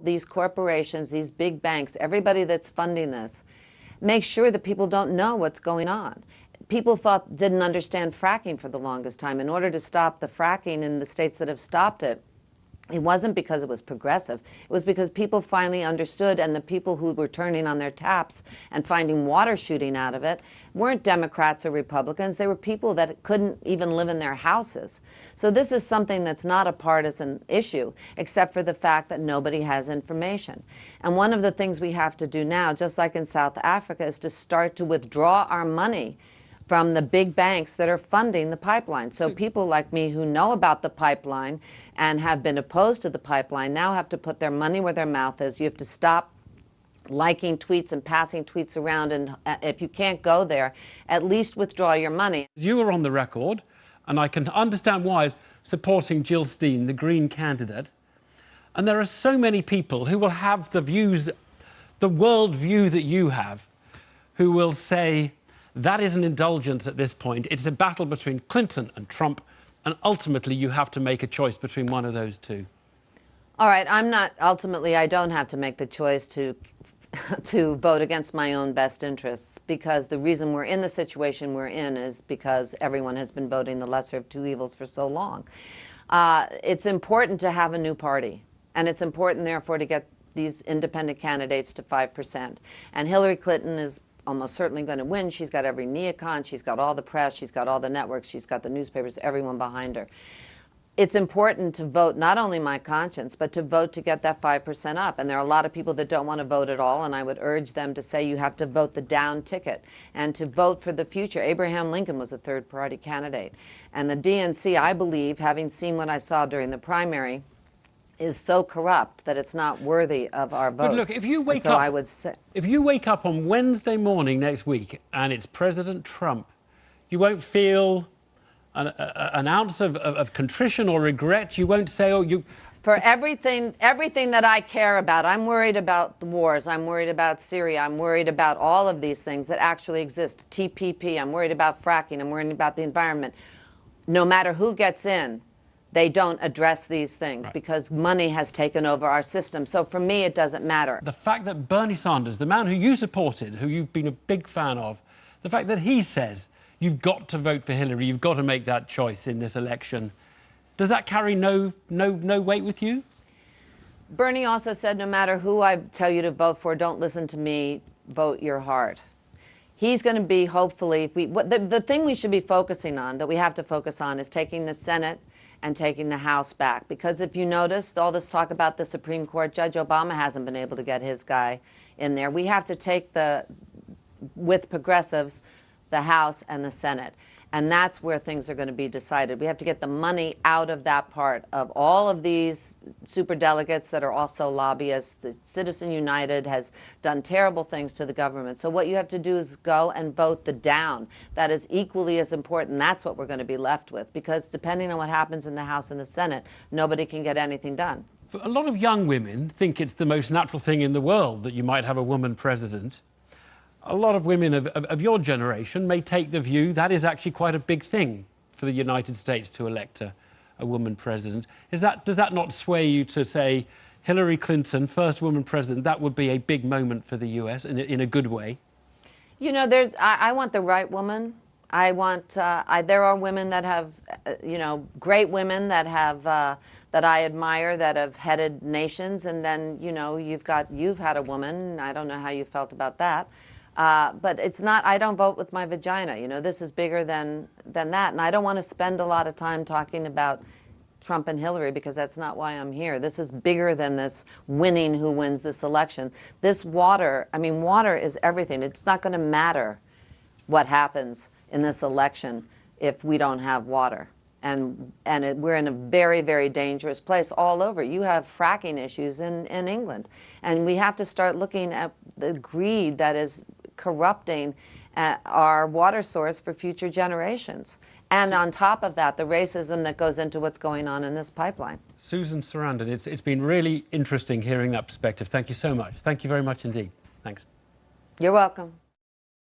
These corporations, these big banks, everybody that's funding this, make sure that people don't know what's going on. People didn't understand fracking for the longest time. In order to stop the fracking in the states that have stopped it, it wasn't because it was progressive. It was because people finally understood, and the people who were turning on their taps and finding water shooting out of it weren't Democrats or Republicans. They were people that couldn't even live in their houses. So this is something that's not a partisan issue, except for the fact that nobody has information. And one of the things we have to do now, just like in South Africa, is to start to withdraw our money from the big banks that are funding the pipeline. So people like me who know about the pipeline and have been opposed to the pipeline now have to put their money where their mouth is. You have to stop liking tweets and passing tweets around, and if you can't go there, at least withdraw your money. You were on the record, and I can understand why, supporting Jill Stein, the Green candidate. And there are so many people who will have the views, the world view that you have, who will say, that is an indulgence at this point. It's a battle between Clinton and Trump, and ultimately you have to make a choice between one of those two. All right, ultimately I don't have to make the choice to vote against my own best interests, because the reason we're in the situation we're in is because everyone has been voting the lesser of two evils for so long. It's important to have a new party, and it's important therefore to get these independent candidates to 5%. And Hillary Clinton is almost certainly going to win. She's got every neocon, she's got all the press, she's got all the networks, she's got the newspapers, everyone behind her. It's important to vote not only my conscience, but to vote to get that 5% up. And there are a lot of people that don't want to vote at all, and I would urge them to say you have to vote the down ticket and to vote for the future. Abraham Lincoln was a third-party candidate. And the DNC, I believe, having seen what I saw during the primary, is so corrupt that it's not worthy of our votes. But look, if you wake up, I would say, if you wake up on Wednesday morning next week and it's President Trump, you won't feel an ounce of contrition or regret. You won't say, oh, you... For everything that I care about, I'm worried about the wars, I'm worried about Syria, I'm worried about all of these things that actually exist. TPP, I'm worried about fracking, I'm worried about the environment. No matter who gets in, they don't address these things, right, because money has taken over our system. So for me, it doesn't matter. The fact that Bernie Sanders, the man who you supported, who you've been a big fan of, the fact that he says you've got to vote for Hillary, you've got to make that choice in this election, does that carry no weight with you? Bernie also said, no matter who I tell you to vote for, don't listen to me, vote your heart. He's going to be, hopefully, the thing we should be focusing on, that we have to focus on, is taking the Senate and taking the House back. Because if you noticed, all this talk about the Supreme Court, Judge Obama hasn't been able to get his guy in there. We have to take with progressives, the House and the Senate. And that's where things are going to be decided. We have to get the money out of that part of all of these superdelegates that are also lobbyists. The Citizen United has done terrible things to the government. So what you have to do is go and vote the down. That is equally as important. That's what we're going to be left with, because depending on what happens in the House and the Senate, nobody can get anything done. A lot of young women think it's the most natural thing in the world that you might have a woman president. A lot of women of your generation may take the view that is actually quite a big thing for the United States to elect a woman president. Does that not sway you to say Hillary Clinton, first woman president, that would be a big moment for the US in a good way? You know, I want the right woman. I want, there are women that have, great women that have, that I admire, that have headed nations. And then, you've had a woman. I don't know how you felt about that. But it's not, I don't vote with my vagina. This is bigger than that. And I don't want to spend a lot of time talking about Trump and Hillary, because that's not why I'm here. This is bigger than this winning who wins this election. This water is everything. It's not going to matter what happens in this election if we don't have water. And we're in a very, very dangerous place all over. You have fracking issues in England. And we have to start looking at the greed that is corrupting our water source for future generations. And on top of that, the racism that goes into what's going on in this pipeline. Susan Sarandon, it's been really interesting hearing that perspective. Thank you so much. Thank you very much indeed. Thanks. You're welcome.